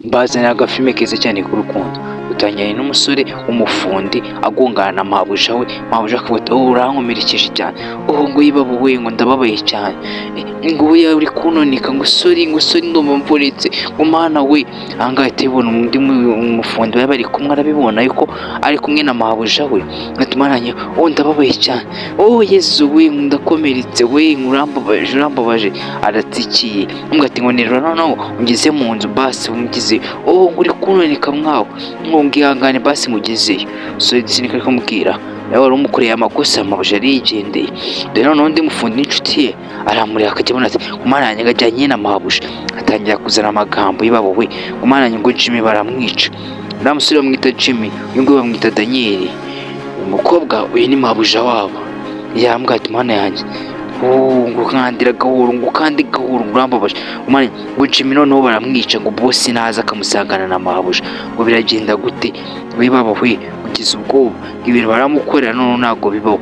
Mbazanira agafilme keza cyane k'urukundo dutangiranye n'umusore w'umufundi agongana na mabuja we, mabuja akavuga urankomerekeje cyane, ngo yibaba we, ngo ndababaye cyane, ngo we uri kuntonika, ngo sorry ndumva mvunitse, ngo mana we. Ahangaha tubona undi umufundi bari bari kumwe arabibona yuko ari kumwe na mabuja we, atuma nanjye ndababaye cyane, yezu we ndakomeretse we, urambabaje. Aratsikiye mbwa ati ngo nirura noneho ungeze mu nzu basi umugize, ngo uri kuntonika mwawe, ngo ngihangane basi mugezeyo. So sinika kumubwira nawe wari umukoreye amakosa, mabuja arigendeye. Rero n'undi mufundi n'inshuti ye aramureba akajya abona ati kumana yanjye ajyanye na mabuja, atangira kuzana amagambo y'ibabo we, kumana yanjye ngo Jimmy baramwica. Uriya musore bamwita Jimmy, uyu nguyu bamwita Daniel, umukobwa uyu ni mabuja wabo. Yambwira ati mana yanjye ngo kandira gahoro, ngo kandi gahoro, ngo urambabaje, ngo Jimmy noneho baramwica, ngo bosi naza akamusangana na mabuja, ngo biragenda gute? We baba we ugize ubwoba, ibintu baramukorera noneho ntabwo bibaho.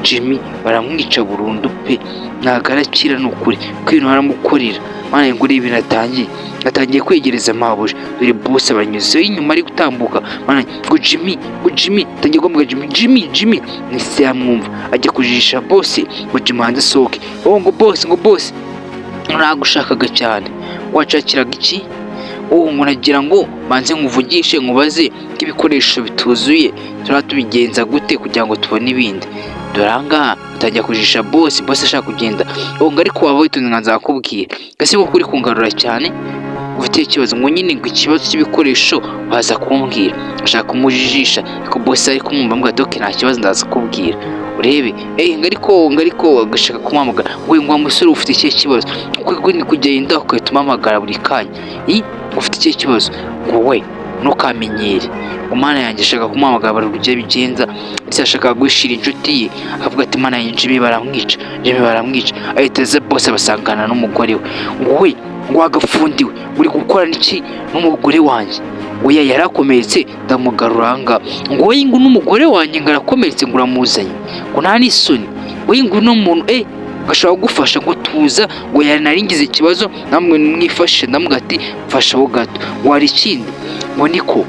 Jimmy baramwica burundu pe, ntabwo arakira ni ukuri ko ibintu baramukorera. Mana ngo ibintu atangiye kwegereza mabuja, dore bosi abanyuzeho inyuma ari gutambuka. Mana ngo Jimmy atangiye kuvuga Jimmy nise yamwumva, ajya kujijisha bosi ngo Jimmy hanze asohoke. Ngo bosi nagushakaga cyane, wacakiraga iki? Ngo nagira ngo banze nkuvugishe nkubaze ko ibikoresho bituzuye tubigenza gute kugira ngo tubone ibindi. Dore ahangaha atangiye kujisha bosi ashaka kugenda. Ngo ariko waba witonze nzakubwira, gase ngo kuri kungarura cyane ufite ikibazo, ngo nyine ngo ikibazo cy'ibikoresho baza kumbwira, ashaka kumujijisha ariko bosi ari kumwumva mbwa doke nta kibazo ndaza kubwira urebe. ngo ariko agashaka kumamagara, ngo umusore ufite ikihe kibazo, kuko ni kugenda ukahita umamagara buri kanya, ufite ikihe kibazo, ngo we ntukamenyere. Umwana yanjye ashaka kumamagara bari buryo bigenza, ndetse ashaka guhishira inshuti ye, akavuga ati mana yanjye Jimmy baramwica. Ahita aza bose abasangana n'umugore we, ngo we ngo wagafundiwe uri gukora n'iki n'umugore wanjye? We yarakomeretse ndamugarura ahangaha, ngo we ngo n'umugore wanjye ngo arakomeretse, ngo uramuzanye, ngo nta n'isoni, we ngo uno muntu gashobora kugufasha, ngo tuza, ngo naringize ikibazo namwe mwifashe. Ndamubwira ati mfasha ho gato, ngo hari ikindi, ngo niko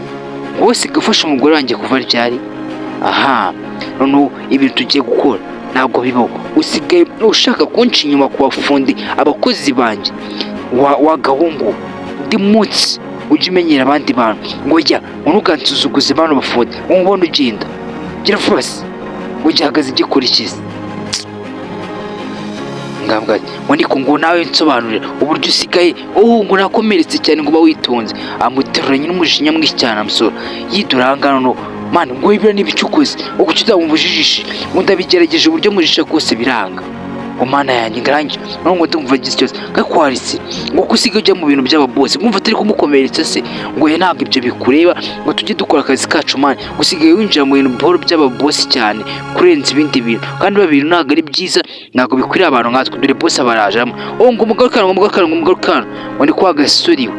wose gufasha umugore wanjye kuva ryari? Noneho ibintu tugiye gukora ntabwo bibaho, usigaye ushaka kunca inyuma ku bafundi abakozi banjye. Wagahungu undi munsi ujye umenyera abandi bantu, ngo jya ntukansuzuguze bano bafundi, ngo ubone ugenda gira vuba se, ngo gihagaze gikurikiza. Ngo niko ngo nawe nsobanurira uburyo usigaye, ngo nakomeretse cyane, ngo uba witonze. Amuteruranye n'umujinya mwinshi cyane amusora, yidura ahangaha noneho mana ngo ibira n'ibicukoze, ngo kuki uzamubujijishe, ngo ndabigerageje uburyo mujisha kose biranga, ngo mana yanjye ngarangira noneho ngo ndumva agize ikibazo gakwaritse, ngo kusiga ujya mu bintu by'ababosi, mwumva atari kumukomeretsa se, ngo ntabwo ibyo bikureba, ngo tujye dukora akazi kacu mana, gusigaye winjira mu bintu bihoro by'ababosi cyane kurenza ibindi bintu, kandi ibyo bintu ntabwo ari byiza, ntabwo bikwiriye abantu nkatwe, dore bosi abarajamo. ngo umugarukano ngo ni kwa gasuriwe,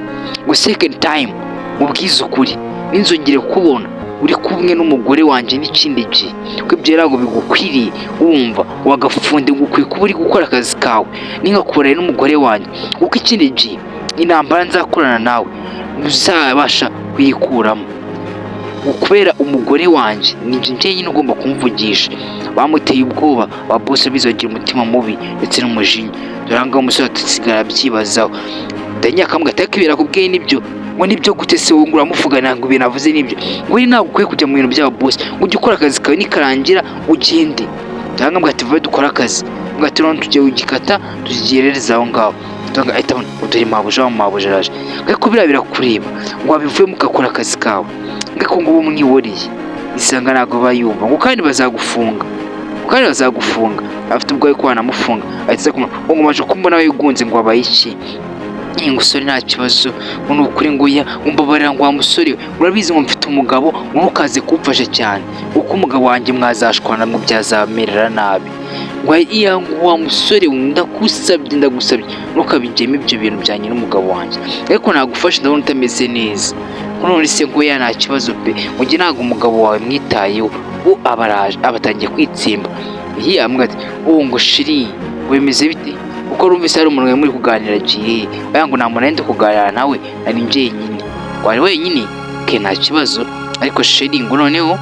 ngo second time mubwize ukuri ninzongere kubona uri kumwe n'umugore wanjye n'ikindi gihe, ko ibyo ntabwo bigukwiriye. Wumva wagafunde, ngo ukwiye kuba uri gukora akazi kawe ninkakoranye n'umugore wanjye, kuko ikindi gihe intambara nzakorana nawe ntuzabasha kuyikuramo, kubera umugore wanjye ni njye nyine ugomba kumvugisha. Bamuteye ubwoba ba bosi bizagira umutima mubi ndetse n'umujinya. Dore ahangaha umusore atasigara abyibazaho, Daniel akambwira ati akibera kubwiye nibyo, ngo nibyo gute se wowe uramuvugana ngo ibintu avuze nibyo? We ntabwo ukwiye kujya mu bintu by'ababosi, ngo ujye ukora akazi kawe nikarangira ugende. Ndangambwa ati vuba dukora akazi, ngo ati none tujye ugikata tuzigerereza aho ngaho. Ahita abona dore mabuja araje, ariko birakureba, ngo wabivuyemo ugakora akazi kawe, ngo ubu mwihoreye isanga ntabwo bayumva, ngo kandi bazagufunga, afite ubwoba ko banamufunga. Ahita aza ngo maje kumbona wigunze, ngo wabaye iki? Ngo usore nta kibazo, ngo ni ukuri ngo umbabarira, ngo wa musore urabizi ngo mfite umugabo, ngo ntukaze kumfasha cyane, kuko umugabo wanjye mwazashwana ngo byazamerera nabi. ngo wa musore ndagusabye ntukabigemo ibyo bintu byanjye n'umugabo wanjye, ariko nagufasha ndabona utameze neza. None se ngo nta kibazo pe, ngo njye ntabwo umugabo wawe mwitayeho, abatangiye kwitsimba. Ambwira ati ngo shiri wemeze bite, uko rumvise hari umuntu muri kuganira agiye, ngo nta muntu ndi kuganira nawe, nari njyenyine. wari wenyine ke nta kibazo, ariko sheri ngo noneho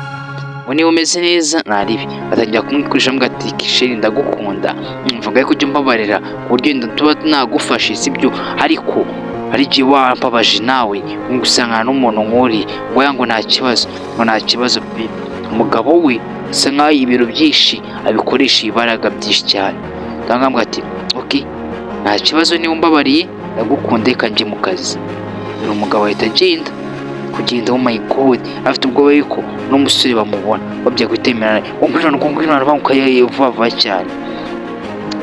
ngo niba umeze neza ntaribi. Atangira kumwikoresha amuga ati sheri ndagukunda, mvuga ko ujya umbabarira ku buryo wenda tuba nagufashe sibyo, ariko hari igihe wambabaje nawe ngusanga n'umuntu nk'uri ngo yango nta kibazo, ngo nta kibazo pe. Umugabo we asa nkaho ibiro byinshi abikoresha ibaraga byinshi cyane. Ndangambwa ati okay nta kibazo niba umbabariye ndagukunda reka njye mu kazi. Uyu mugabo ahita agenda kugenda. Oh my god, afite ubwoba yuko n'umusore bamubona babya gutemerana ngwino bamukaye vuba cyane.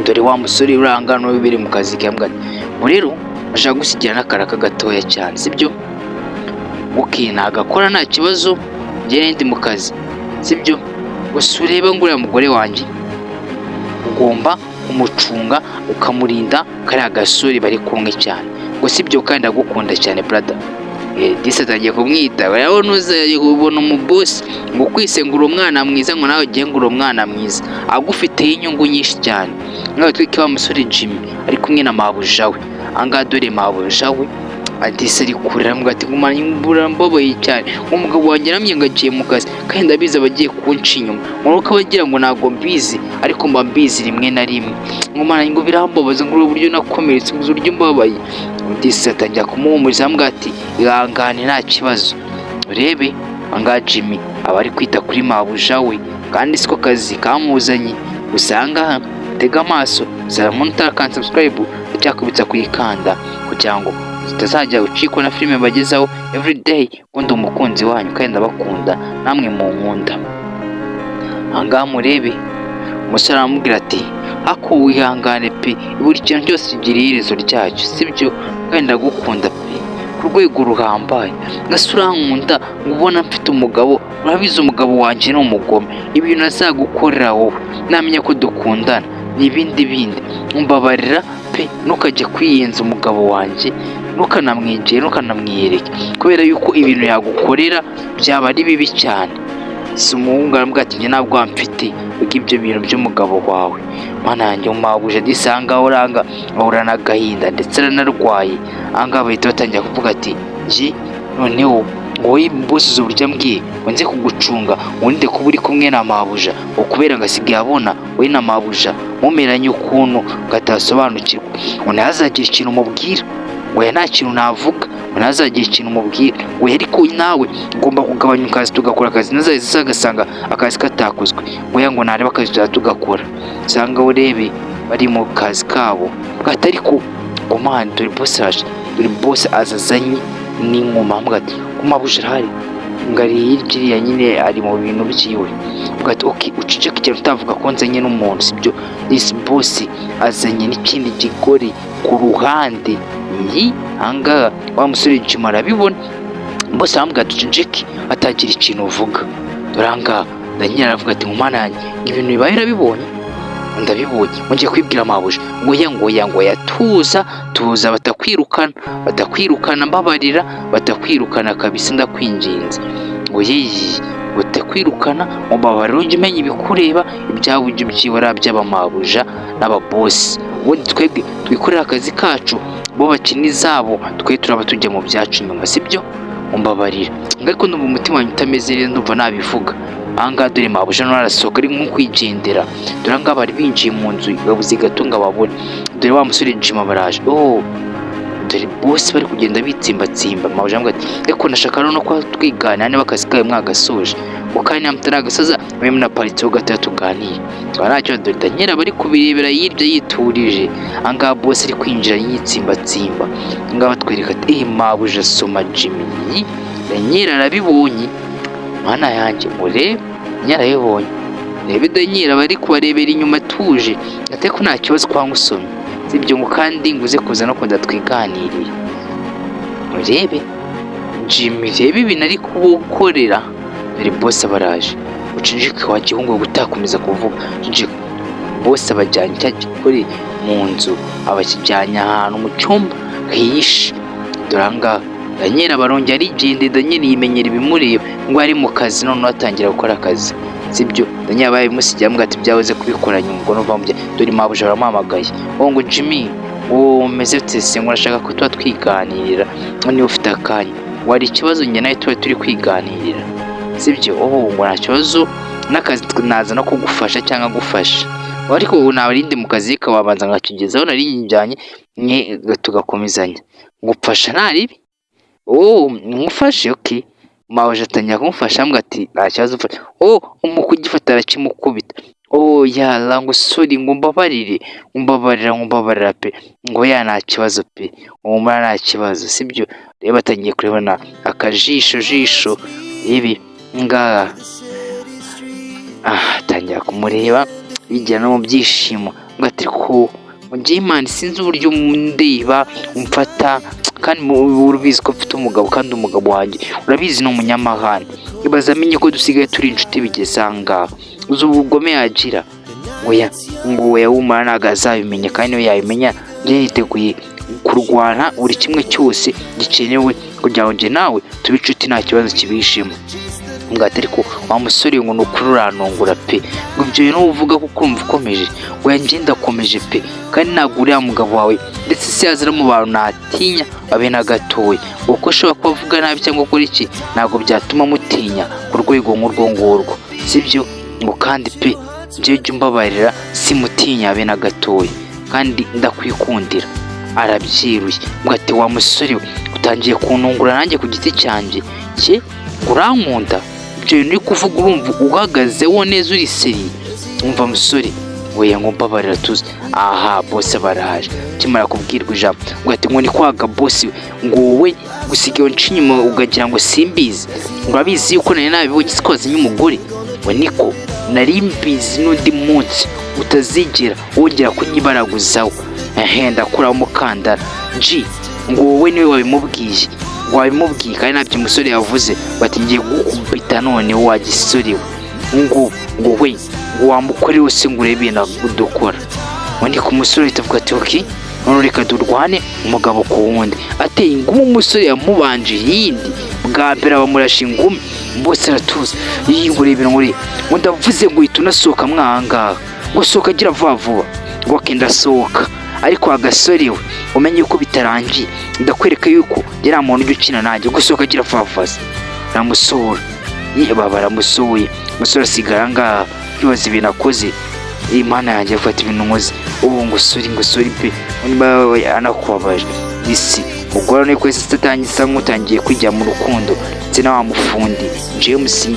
Dore wa musore urangana bibiri mu kazi kambwa ngo rero ashaka gusigira n'akaraka gatoya cyane sibyo. Okay nagakora nta kibazo njye ndi mu kazi sibyo. Gusa ureba ngo uriya mugore wanjye ugomba umucunga ukamurinda kariya gasore bari kumwe cyane ngo sibyo, kandi ndagukunda cyane brother. Disi atangiye kumwita rero ntuzajye kubona umubosi ngo kwisengura umwana mwiza ngo nawe ugiye ngura umwana mwiza agufiteho inyungu nyinshi cyane. Nkawe twike wa musore Jimmy ari kumwe na mabuja we. Angaha dore mabuja we Disi ari kurira mbwa ati ngumana imbura mbabaye cyane, umugabo wanjye namye ngagiye mu kazi kandi ndabizi abagiye kunca inyuma. Muruko bagira ngo nago mbizi ariko mba mbizi rimwe na rimwe. Ngumana ngo birambabaza ngo uburyo nakomeretse ngo uryo mbabaye. Disi atangira kumuhumuriza mbwa ati ihangane nta kibazo. Urebe angaha Jimmy aba ari kwita kuri mabuja we kandi siko kazi kamuzanye. Usanga tega amaso Salamun utarakanze subscribe cyakubitsa kuyikanda kugira ngo utazajya ucikwa na filime bagezaho everyday. Ndi umukunzi wanyu kandi ndabakunda namwe mu nkunda. Angaha murebe umusore aramubwira ati ako wihangane pe, buri kintu cyose kigira iherezo ryacyo sibyo, kandi ndagukunda pe ku rwego ruhambaye. Gasura nkunda ngubona mfite umugabo, urabizi umugabo wanjye ni umugome, ibintu azagukorera wowe namenya ko dukundana n'ibindi bindi. Umbabarira pe ntukajye kwiyenza umugabo wanjye, ntukanamwegere ntukanamwiyereke kubera yuko ibintu yagukorera byaba ari bibi cyane. Si umuhungu arambwira ati njye ntabwo mfite ibyo bintu by'umugabo wawe. Mana yanjye umabuje disanga uranga ahura n'agahinda ndetse aranarwaye. Angaha bahita batangira kuvuga ati nje noneho wowe bosi uburyo ambwiye nze kugucunga wende kuba uri kumwe na mabuja ukubera ngasigaye abona we na mabuja mumeranye ukuntu gatasobanukirwa. Unazagira ikintu umubwira we nta kintu navuga, unazagira ikintu umubwira we ariko nawe ugomba kugabanya akazi tugakora akazi nazaza agasanga akazi katakozwe we ngo nareba akazi tugakora. Sanga urebe bari mu kazi kabo gatari ko umwana dore boss aje, dore boss azazanye n'inkuma mbwa ati kumabuja hari ngari hirya nyine ari mu bintu byiwe. Ugati okay uceceke cyane utavuga ko nzanye n'umuntu sibyo. This boss azanye n'ikindi gikore ku ruhande. Angaha wa musore Jimmy arabibona boss arambwira duceceke atagira ikintu uvuga. Duranga Daniel aravuga ati umwana yanjye ibintu bibaye urabibonye. Ndabibonye ngiye kwibwira mabuja ngo tuza batakwirukana mbabarira batakwirukana kabisa ndakwinginze ngo yeyi batakwirukana mubabarira ujye umenya ibikureba ibyawe ujye byibara by'abamabuja n'ababosi. Ubundi twebwe twikorera akazi kacu bo bakina izabo twe turaba tujya mu byacu nyuma sibyo. Umbabarira ariko ndumva umutima wanjye utameze neza ndumva nabivuga. Angaha dore mabuja narasohoka ari nko kwigendera. Dore angaha bari binjiye mu nzu babuze gatunga babone. Dore wa musore Jimmy baraje. Dore bose bari kugenda bitsimbatsimba. Mabuja ambwira ati ariko nashaka no kwa twigana niba akazi kawe mwagasoje ukanya mtaragasaza mwe mnaparitse ugata tuganiye. Twaracyo dore Daniel bari kubirebera yirya yiturije. Angaha bose ari kwinjira yitsimbatsimba. Angaha batwereka ati mabuja soma Jimmy. Daniel arabibonye. Mana yanjye murebe nyarayibonye. Rebe Daniel bari kubarebera inyuma tuje ate ko nta kibazo kwa ngusomye sibyo ngo kandi nguze kuza no kunda twiganirira. Murebe Jimmy rebe ibintu ari kubukorera. Dore boss baraje ucinjike wa gihungu gutakomeza kuvuga. Boss abajyanye cyagikore mu nzu abakijyanye ahantu mu cyumba hishi. Duranga Daniel barongera arigende. Daniel yimenyera ibimureba ngo ari mu kazi none atangira gukora akazi sibyo. Daniel baye musigiye ambwa ati byahoze kubikora nyuma ngo nova mubye. Dore mabuja baramamagaye ngo Jimmy meze tese ngo nashaka ko tuba twiganirira niba ufite akanya. wari ikibazo njye nawe tuba turi kwiganirira sibyo ngo nta kibazo n'akazi naza no kugufasha cyangwa gufasha ariko ubu nabarinde mu kazi kawabanza ngakigezaho nari yijyanye tugakomezanya ngufasha ntaribi ngufashe okay mawe atangira kumufasha ambwa ati nta kibazo ufasha umukugifata arakimukubita yala ngo sorry ngo mbabarira pe ngo nta kibazo pe umumara nta kibazo sibyo reba atangiye kurebana akajisho ibi ngaha atangira kumureba bijya no mu byishimo ngo ati ko ngiye Imana sinzi uburyo ndeba umfata kandi urubizi ko mfite umugabo kandi umugabo wanjye urabizi ni umunyamahane ibaza amenye ko dusigaye turi inshuti bigesanga uzi ubugome yagira ngo wumara ntago azabimenya kandi niyo yabimenya njye niteguye kurwana buri kimwe cyose gikenewe kugira ngo njye nawe tube inshuti nta kibazo kibishimo ngati ariko wa musore ngo nukuri uranongura pe ngo ibyo no uvuga ko kumva ukomeje njye ndakomeje pe kandi ntabwo uriya mugabo wawe ndetse se yazira mu bantu natinya babe na gatoya uko ashobora kuvuga nabi cyangwa gukora iki ntabwo byatuma mutinya ku rwego nk'urwo ngurwo sibyo ngo kandi pe njye jya umbabarira simutinya abe na gatoya kandi ndakwikundira arabyiruye ngo ati wa musore utangiye kunungura nanjye ku giti cyanjye urankunda ibyo bintu uri kuvuga urumva uhagazeho neza uri seri umva musore ngo mbabarira tuzi bose baraje kimara kubwirwa ijambo ngo ati ngo ni kwaga bosi ngo wowe gusigaye nca inyuma ugagira ngo simbizi ngo abizi yuko nari nabibonye sikoze nk'umugore ngo niko nari mbizi n'undi munsi utazigera wongera kunyibaraguzaho ndakuraho umukandara ngo wowe niwe wabimubwiye kandi nabyo umusore yavuze bati ngiye gukubita none wagisore ngo wamukore wose ngo urebe na udukora wandi ku musore itavuga ati okay none reka durwane umugabo ku wundi ateye ingumi umusore yamubanje yindi bwa mbere bamurasha ingumi bose aratuza ngurebe ngo ndavuze ngo uhita unasohoka mwanga ngo sohoka agira vuba ngo akenda sohoka ariko agasore we umenye yuko bitarangiye ndakwereka yuko yari umuntu ujya ukina nanjye gusohoka agira vuba ramusura baramusuye umusore asigara ngaha yibaza ibintu akoze Imana yanjye afata ibintu nkoze ngo usuri pe niba anakubabaje isi ugora ni kwese tatangisa nk'utangiye kujya mu rukundo ndetse na wa mufundi James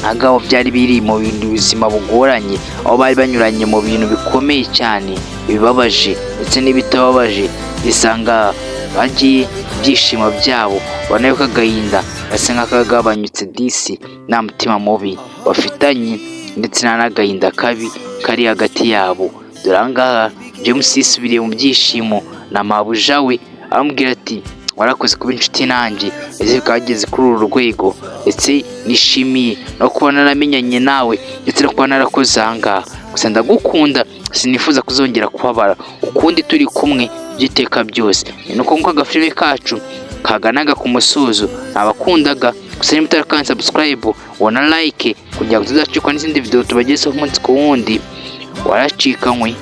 agaho byari biri mu bintu bizima bugoranye aho bari banyuranye mu bintu bikomeye cyane bibabaje ndetse n'ibitababaje bisanga bagiye byishimo byabo banayo kagahinda basa nk'akagabanyutse disi nta mutima mubi bafitanye ndetse n'agahinda kabi kari hagati yabo durangaha James yisubiriye mu byishimo na mabuja we amubwira ati warakoze kuba inshuti nanjye ese kageze kuri uru rwego ndetse nishimiye no kuba naramenyanye nawe ndetse no kuba narakoze ahangaha gusa ndagukunda sinifuza kuzongera kubabara ukundi turi kumwe by'iteka byose nuko ngo agafilime kacu kaganaga ku musozo nabakundaga gusa niba utarakanda subscribe wana like kugira ngo tuzacikwa n'izindi video tubagezeho umunsi ku wundi waracikanywe